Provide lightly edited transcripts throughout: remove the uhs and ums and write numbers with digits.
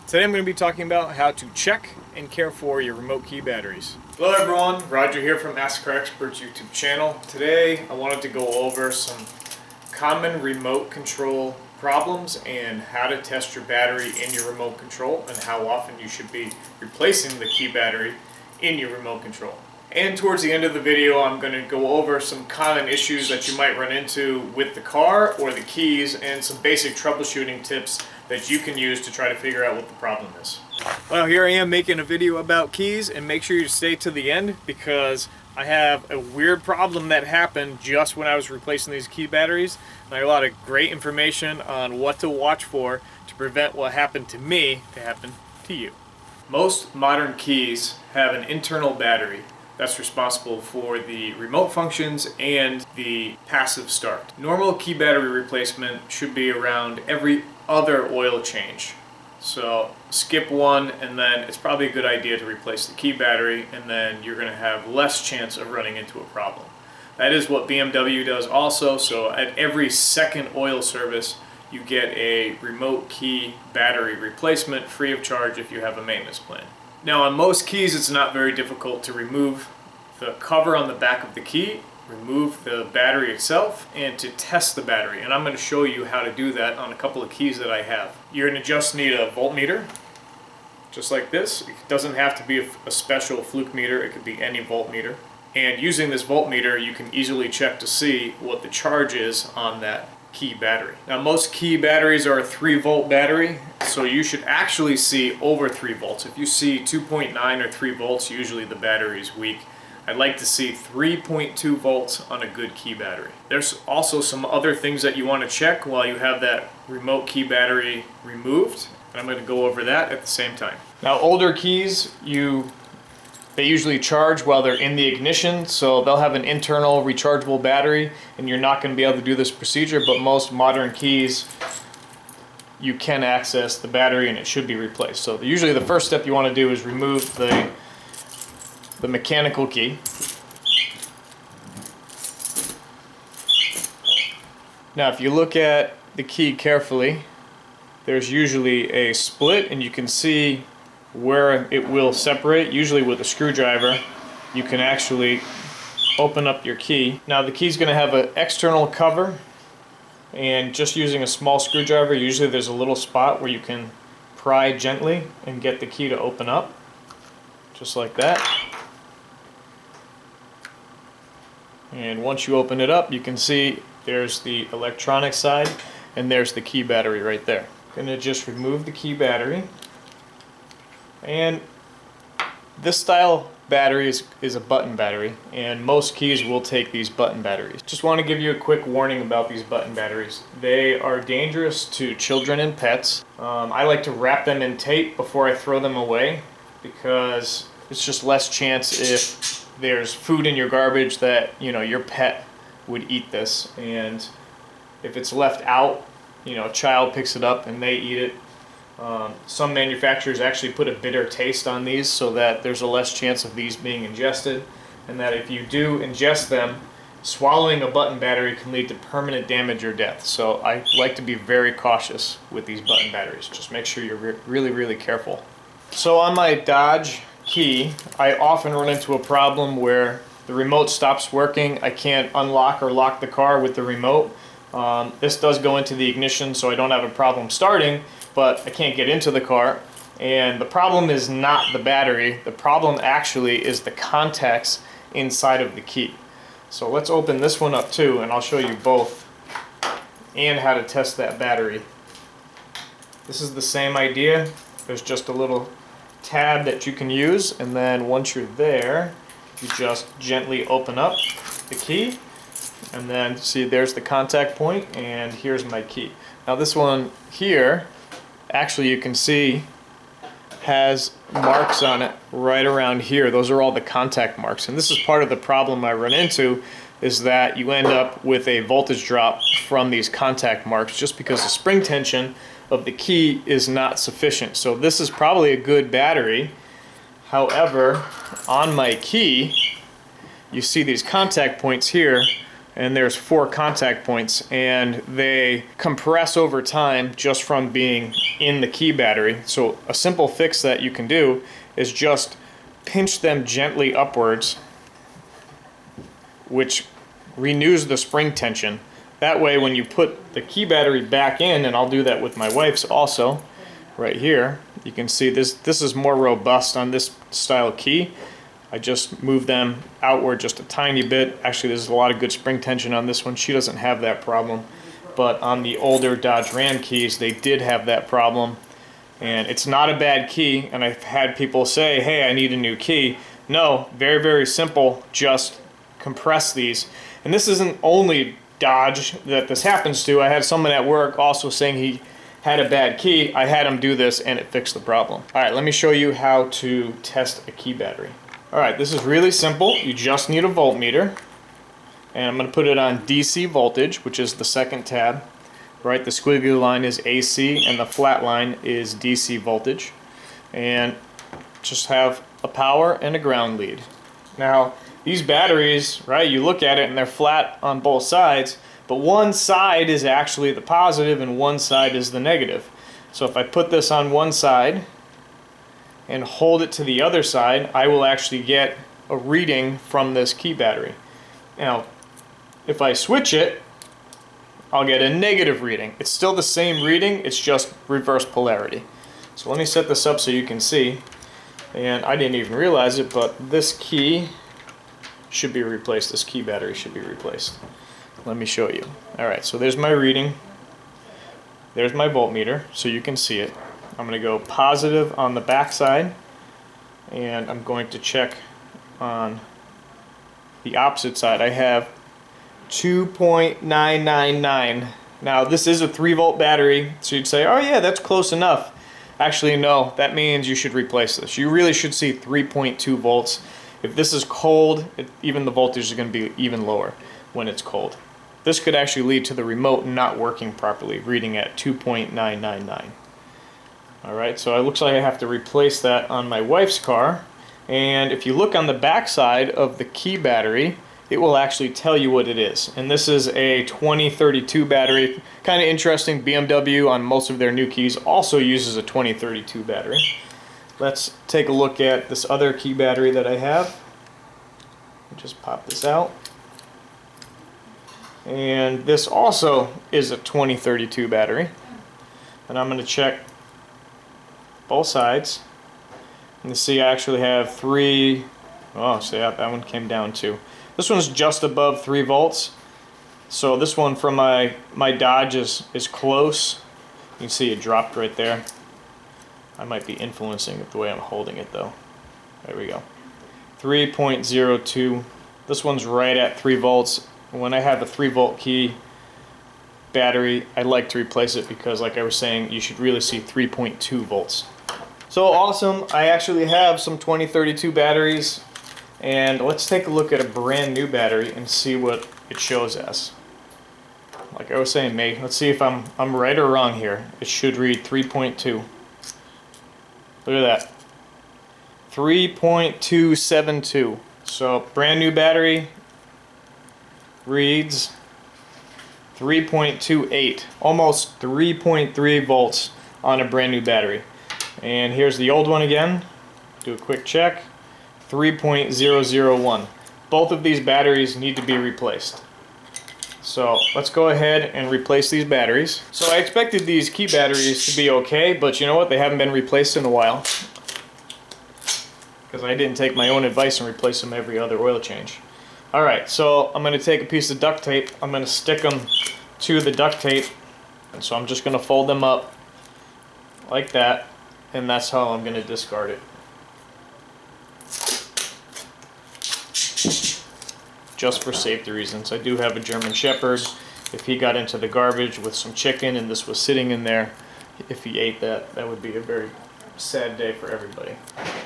Today I'm going to be talking about how to check and care for your remote key batteries. Hello everyone, Roger here from Ask Car Experts YouTube channel. Today I wanted to go over some common remote control problems and how to test your battery in your remote control and how often you should be replacing the key battery in your remote control. And towards the end of the video I'm going to go over some common issues that you might run into with the car or the keys and some basic troubleshooting tips that you can use to try to figure out what the problem is. Well, here I am making a video about keys, and make sure you stay to the end because I have a weird problem that happened just when I was replacing these key batteries. And I have a lot of great information on what to watch for to prevent what happened to me to happen to you. Most modern keys have an internal battery that's responsible for the remote functions and the passive start. Normal key battery replacement should be around every other oil change. So skip one, and then it's probably a good idea to replace the key battery, and then you're going to have less chance of running into a problem. That is what BMW does also. So at every second oil service you get a remote key battery replacement free of charge if you have a maintenance plan. Now on most keys it's not very difficult to remove the cover on the back of the key, remove the battery itself, and to test the battery. And I'm going to show you how to do that on a couple of keys that I have. You're going to just need a voltmeter, just like this. It doesn't have to be a special fluke meter, it could be any voltmeter. And using this voltmeter you can easily check to see what the charge is on that key battery. Now most key batteries are a 3-volt battery, so you should actually see over 3 volts. If you see 2.9 or 3 volts, usually the battery is weak. I'd like to see 3.2 volts on a good key battery. There's also some other things that you want to check while you have that remote key battery removed, and I'm going to go over that at the same time. Now older keys, they usually charge while they're in the ignition, so they'll have an internal rechargeable battery, and you're not going to be able to do this procedure, but most modern keys you can access the battery and it should be replaced. So usually the first step you want to do is remove the mechanical key. Now if you look at the key carefully, there's usually a split, and you can see where it will separate. Usually with a screwdriver you can actually open up your key. Now the key's going to have an external cover, and just using a small screwdriver, usually there's a little spot where you can pry gently and get the key to open up, just like that. And once you open it up, you can see there's the electronic side and there's the key battery right there. Going to just remove the key battery. And this style battery is a button battery, and most keys will take these button batteries. Just want to give you a quick warning about these button batteries. They are dangerous to children and pets. I like to wrap them in tape before I throw them away, because it's just less chance if there's food in your garbage that your pet would eat this, and if it's left out, a child picks it up and they eat it. Some manufacturers actually put a bitter taste on these so that there's a less chance of these being ingested, and that if you do ingest them, swallowing a button battery can lead to permanent damage or death. So I like to be very cautious with these button batteries. Just make sure you're really careful. So on my Dodge key, I often run into a problem where the remote stops working. I can't unlock or lock the car with the remote. This does go into the ignition, so I don't have a problem starting, but I can't get into the car. And the problem is not the battery. The problem actually is the contacts inside of the key. So let's open this one up too, and I'll show you both and how to test that battery. This is the same idea. There's just a little tab that you can use, and then once you're there you just gently open up the key, and then see there's the contact point, and here's my key. Now this one here, actually you can see has marks on it right around here. Those are all the contact marks, and this is part of the problem I run into, is that you end up with a voltage drop from these contact marks just because the spring tension of the key is not sufficient. So this is probably a good battery. However, on my key you see these contact points here and there's 4 contact points, and they compress over time just from being in the key battery. So a simple fix that you can do is just pinch them gently upwards, which renews the spring tension. That way when you put the key battery back in, and I'll do that with my wife's also, right here, you can see this is more robust on this style key. I just move them outward just a tiny bit. Actually, there's a lot of good spring tension on this one. She doesn't have that problem. But on the older Dodge Ram keys, they did have that problem. And it's not a bad key, and I've had people say, hey, I need a new key. No, very, very simple. Just compress these. And this isn't only Dodge that this happens to. I had someone at work also saying he had a bad key. I had him do this, and it fixed the problem. All right, let me show you how to test a key battery. Alright, this is really simple. You just need a voltmeter, and I'm going to put it on DC voltage, which is the second tab. Right, the squiggly line is AC and the flat line is DC voltage. And just have a power and a ground lead. Now, these batteries, right, you look at it and they're flat on both sides, but one side is actually the positive and one side is the negative. So if I put this on one side and hold it to the other side, I will actually get a reading from this key battery. Now, if I switch it, I'll get a negative reading. It's still the same reading, it's just reverse polarity. So let me set this up so you can see. And I didn't even realize it, but this key should be replaced. This key battery should be replaced. Let me show you. Alright, so there's my reading. There's my voltmeter, so you can see it. I'm going to go positive on the back side, and I'm going to check on the opposite side. I have 2.999. Now this is a 3-volt battery, so you'd say, oh yeah, that's close enough. Actually no, that means you should replace this. You really should see 3.2 volts. If this is cold, even the voltage is going to be even lower when it's cold. This could actually lead to the remote not working properly, reading at 2.999. Alright, so it looks like I have to replace that on my wife's car. And if you look on the back side of the key battery, it will actually tell you what it is. And this is a 2032 battery. Kind of interesting, BMW on most of their new keys also uses a 2032 battery. Let's take a look at this other key battery that I have. Just pop this out. And this also is a 2032 battery. And I'm going to check both sides. And you see I actually have 3, oh, see that one came down too. This one's just above 3 volts. So this one from my Dodge is close. You can see it dropped right there. I might be influencing it the way I'm holding it though. There we go. 3.02. This one's right at 3 volts. When I have a 3-volt key battery, I like to replace it because, like I was saying, you should really see 3.2 volts. So awesome, I actually have some 2032 batteries, and let's take a look at a brand new battery and see what it shows as. Like I was saying, mate, let's see if I'm right or wrong here. It should read 3.2. Look at that. 3.272. So brand new battery reads 3.28, almost 3.3 volts on a brand new battery. And here's the old one again. Do a quick check. 3.001. Both of these batteries need to be replaced. So let's go ahead and replace these batteries. So I expected these key batteries to be okay, but you know what? They haven't been replaced in a while. Because I didn't take my own advice and replace them every other oil change. Alright, so I'm going to take a piece of duct tape. I'm going to stick them to the duct tape. And so I'm just going to fold them up like that. And that's how I'm going to discard it. Just for safety reasons. I do have a German Shepherd. If he got into the garbage with some chicken and this was sitting in there, if he ate that, that would be a very sad day for everybody.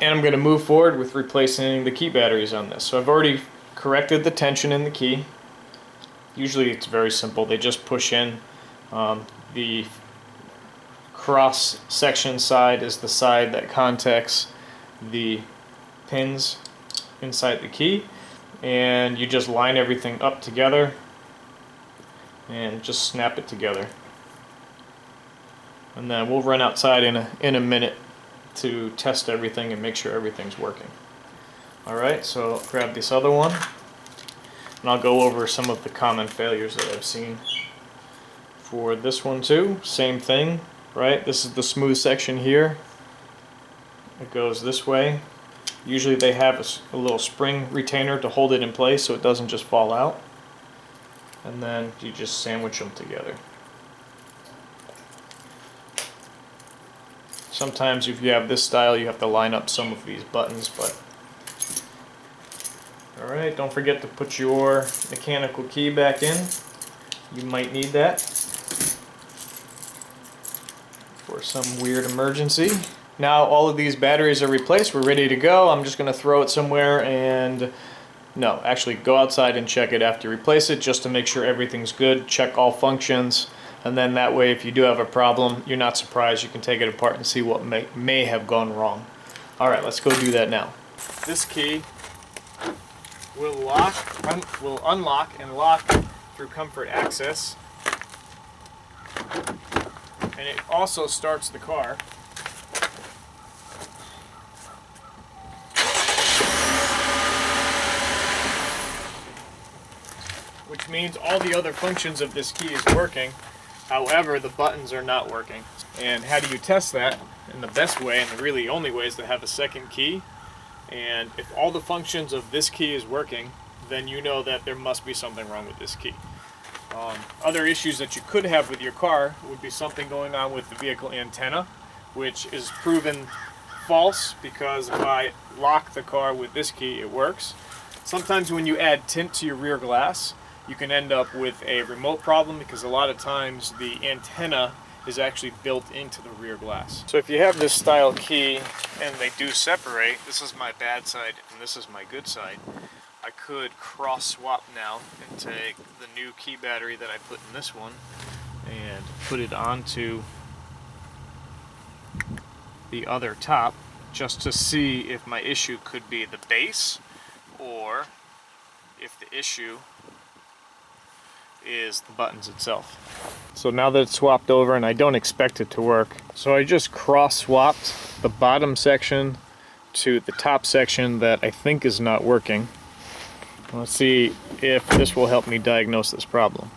And I'm going to move forward with replacing the key batteries on this. So I've already corrected the tension in the key. Usually it's very simple. They just push in. The cross section side is the side that contacts the pins inside the key, and you just line everything up together and just snap it together. And then we'll run outside in a minute to test everything and make sure everything's working. Alright, so grab this other one, and I'll go over some of the common failures that I've seen. For this one too, same thing, right? This is the smooth section here. It goes this way. Usually they have a little spring retainer to hold it in place so it doesn't just fall out. And then you just sandwich them together. Sometimes if you have this style you have to line up some of these buttons, but alright, don't forget to put your mechanical key back in. You might need that for some weird emergency. Now all of these batteries are replaced, we're ready to go. I'm just going to throw it somewhere and no, actually go outside and check it after you replace it just to make sure everything's good, check all functions, and then that way if you do have a problem, you're not surprised, you can take it apart and see what may have gone wrong. Alright, let's go do that now. This key will unlock and lock through comfort access, and it also starts the car. Which means all the other functions of this key is working, however the buttons are not working. And how do you test that? And the best way, and the really only way, is to have a second key. And if all the functions of this key is working, then you know that there must be something wrong with this key. Other issues that you could have with your car would be something going on with the vehicle antenna, which is proven false because if I lock the car with this key, it works. Sometimes when you add tint to your rear glass, you can end up with a remote problem because a lot of times the antenna is actually built into the rear glass. So if you have this style key and they do separate, this is my bad side and this is my good side, I could cross swap now and take the new key battery that I put in this one and put it onto the other top just to see if my issue could be the base or if the issue is the buttons itself. So now that it's swapped over, and I don't expect it to work, so I just cross swapped the bottom section to the top section that I think is not working. Let's see if this will help me diagnose this problem.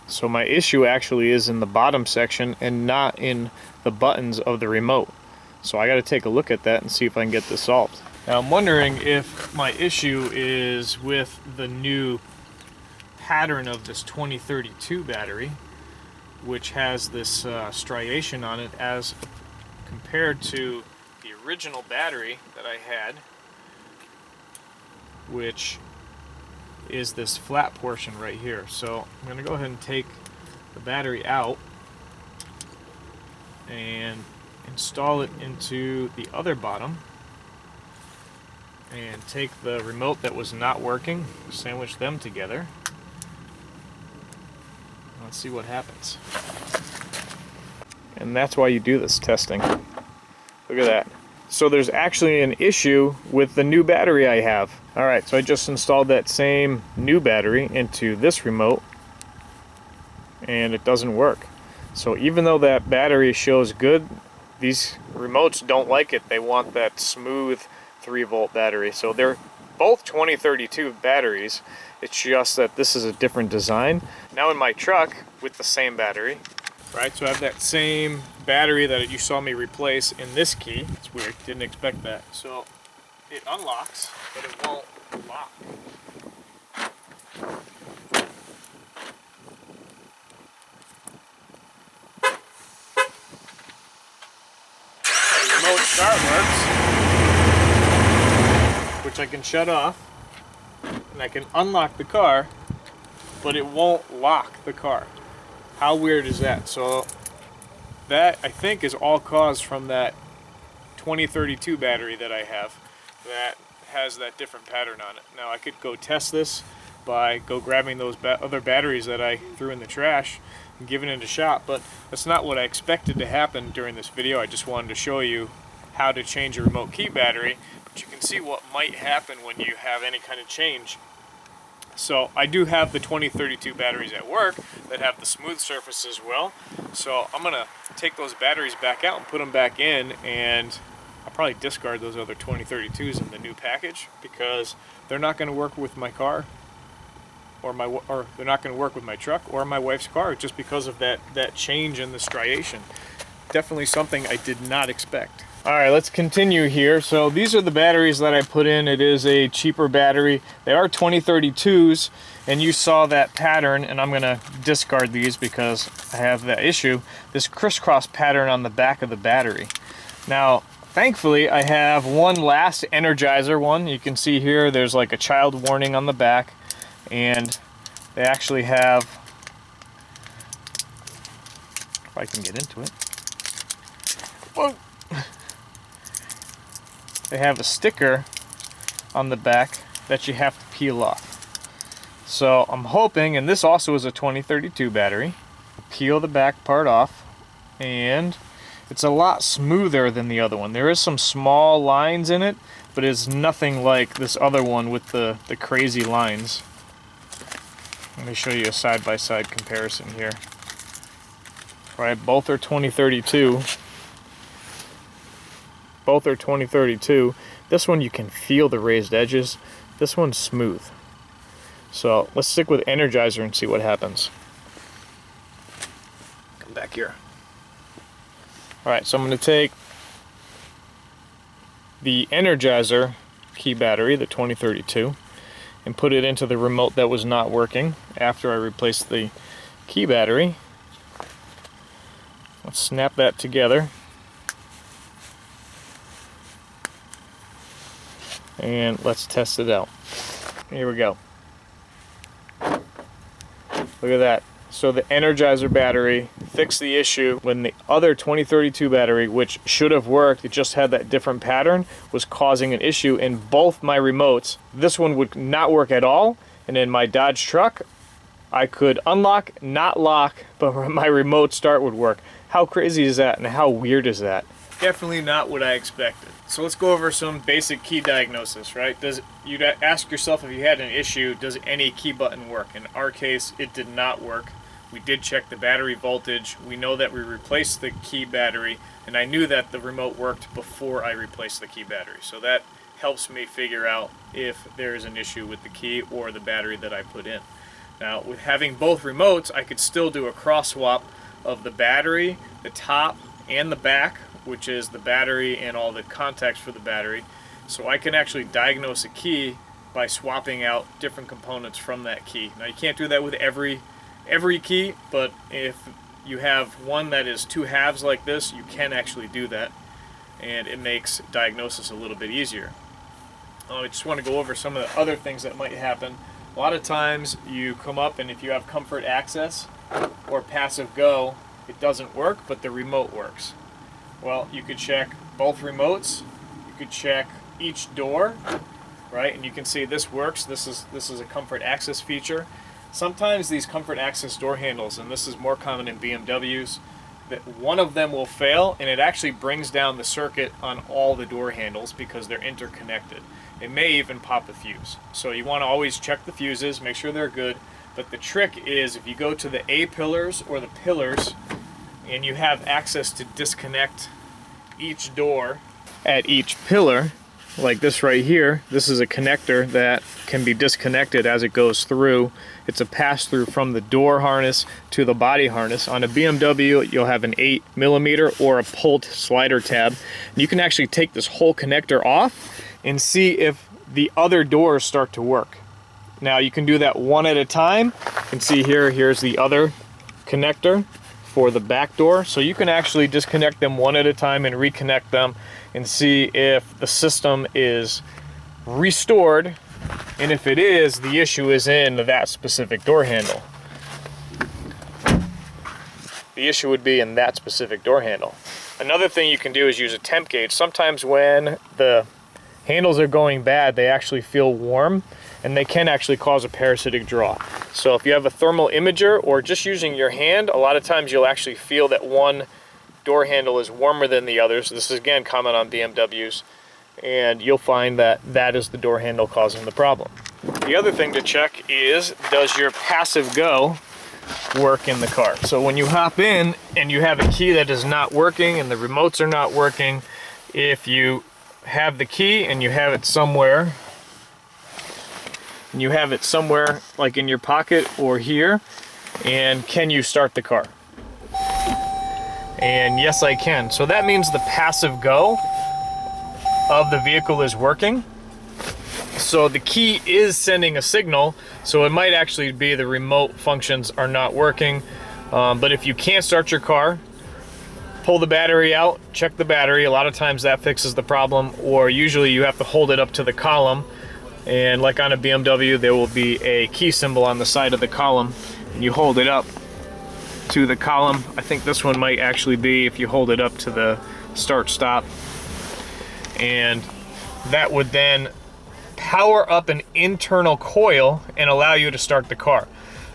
So my issue actually is in the bottom section and not in the buttons of the remote. So I got to take a look at that and see if I can get this solved. Now I'm wondering if my issue is with the new pattern of this 2032 battery, which has this striation on it as compared to the original battery that I had, which is this flat portion right here. So I'm going to go ahead and take the battery out and install it into the other bottom, and take the remote that was not working, sandwich them together. Let's see what happens. And that's why you do this testing. Look at that. So there's actually an issue with the new battery I have. Alright, so I just installed that same new battery into this remote and it doesn't work. So even though that battery shows good, these remotes don't like it. They want that smooth 3-volt battery. So they're both 2032 batteries. It's just that this is a different design. Now in my truck with the same battery, right? So I have that same battery that you saw me replace in this key. It's weird, didn't expect that. So it unlocks, but it won't lock. The remote start works, which I can shut off, and I can unlock the car, but it won't lock the car. How weird is that? So that, I think, is all caused from that 2032 battery that I have that has that different pattern on it. Now I could go test this by grabbing those other batteries that I threw in the trash and giving it a shot, but that's not what I expected to happen during this video. I just wanted to show you how to change a remote key battery, but you can see what might happen when you have any kind of change. So I do have the 2032 batteries at work that have the smooth surface as well. So I'm gonna take those batteries back out and put them back in, and I'll probably discard those other 2032s in the new package because they're not gonna work with my car, or they're not gonna work with my truck or my wife's car, just because of that change in the striation. Definitely something I did not expect. All right, let's continue here. So these are the batteries that I put in. It is a cheaper battery. They are 2032s, and you saw that pattern, and I'm gonna discard these because I have that issue, this crisscross pattern on the back of the battery. Now, thankfully, I have one last Energizer one. You can see here, there's like a child warning on the back, and they actually have, if I can get into it, whoa. They have a sticker on the back that you have to peel off. So I'm hoping, and this also is a 2032 battery, peel the back part off, and it's a lot smoother than the other one. There is some small lines in it, but it's nothing like this other one with the crazy lines. Let me show you a side-by-side comparison here. All right, both are 2032. Both are 2032. This one you can feel the raised edges. This one's smooth. So let's stick with Energizer and see what happens. Come back here. All right, so I'm going to take the Energizer key battery, the 2032, and put it into the remote that was not working after I replaced the key battery. Let's snap that together. And let's test it out. Here we go. Look at that. So the Energizer battery fixed the issue when the other 2032 battery, which should have worked, it just had that different pattern, was causing an issue in both my remotes. This one would not work at all, and in my Dodge truck, I could unlock, not lock, but my remote start would work. How crazy is that, and how weird is that? Definitely not what I expected. So let's go over some basic key diagnosis, right? You'd ask yourself, if you had an issue, does any key button work? In our case, it did not work. We did check the battery voltage. We know that we replaced the key battery, and I knew that the remote worked before I replaced the key battery. So that helps me figure out if there is an issue with the key or the battery that I put in. Now, with having both remotes, I could still do a cross swap of the battery, the top, and the back, which is the battery and all the contacts for the battery. So I can actually diagnose a key by swapping out different components from that key. Now, you can't do that with every key, but if you have one that is two halves like this, you can actually do that, and it makes diagnosis a little bit easier. I just want to go over some of the other things that might happen. A lot of times you come up, and if you have comfort access or passive go, it doesn't work, but the remote works. Well, you could check both remotes. You could check each door, right? And you can see this works. This is a comfort access feature. Sometimes these comfort access door handles, and this is more common in BMWs, that one of them will fail, and it actually brings down the circuit on all the door handles because they're interconnected. It may even pop a fuse. So you want to always check the fuses, make sure they're good. But the trick is, if you go to the A pillars or the pillars, and you have access to disconnect each door at each pillar, like this right here, this is a connector that can be disconnected as it goes through. It's a pass-through from the door harness to the body harness. On a BMW, you'll have an 8mm or a pulled slider tab. And you can actually take this whole connector off and see if the other doors start to work. Now, you can do that one at a time. You can see here's the other connector for the back door. So you can actually disconnect them one at a time and reconnect them and see if the system is restored, and if it is, the issue is in that specific door handle. The issue would be in that specific door handle. Another thing you can do is use a temp gauge. Sometimes when the handles are going bad, they actually feel warm, and they can actually cause a parasitic draw. So if you have a thermal imager or just using your hand, a lot of times you'll actually feel that one door handle is warmer than the others. This is again common on BMWs, and you'll find that that is the door handle causing the problem. The other thing to check is, does your passive go work in the car? So when you hop in and you have a key that is not working and the remotes are not working, if you have the key and you have it somewhere, like in your pocket or here, and can you start the car? And yes, I can. So that means the passive go of the vehicle is working. So the key is sending a signal, so it might actually be the remote functions are not working. But if you can't start your car, pull the battery out, check the battery. A lot of times that fixes the problem, or usually you have to hold it up to the column. And like on a BMW, there will be a key symbol on the side of the column, and you hold it up to the column. I think this one might actually be if you hold it up to the start stop, and that would then power up an internal coil and allow you to start the car.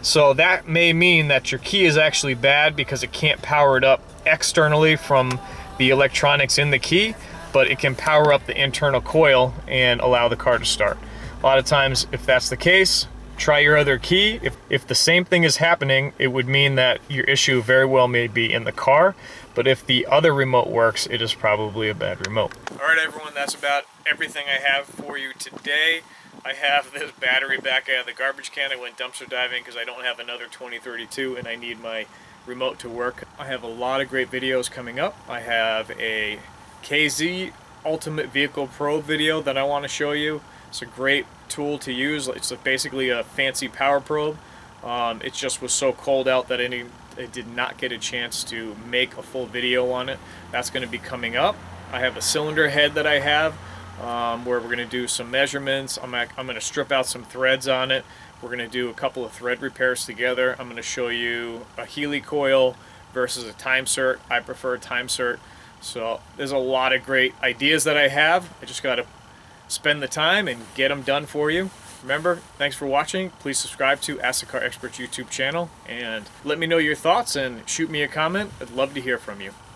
So that may mean that your key is actually bad because it can't power it up externally from the electronics in the key, but it can power up the internal coil and allow the car to start. A lot of times, if that's the case, try your other key. If the same thing is happening, it would mean that your issue very well may be in the car, but if the other remote works, it is probably a bad remote. All right, everyone, that's about everything I have for you today. I have this battery back out of the garbage can. I went dumpster diving because I don't have another 2032 and I need my remote to work. I have a lot of great videos coming up. I have a KZ Ultimate Vehicle Probe video that I want to show you. It's a great tool to use. It's basically a fancy power probe. It just was so cold out that I did not get a chance to make a full video on it. That's going to be coming up. I have a cylinder head that I have where we're going to do some measurements. I'm going to strip out some threads on it. We're going to do a couple of thread repairs together. I'm going to show you a Healy coil versus a time cert. I prefer a time cert. So there's a lot of great ideas that I have. I just got to spend the time and get them done for you. Remember, thanks for watching. Please subscribe to Ask the Car Experts YouTube channel and let me know your thoughts and shoot me a comment. I'd love to hear from you.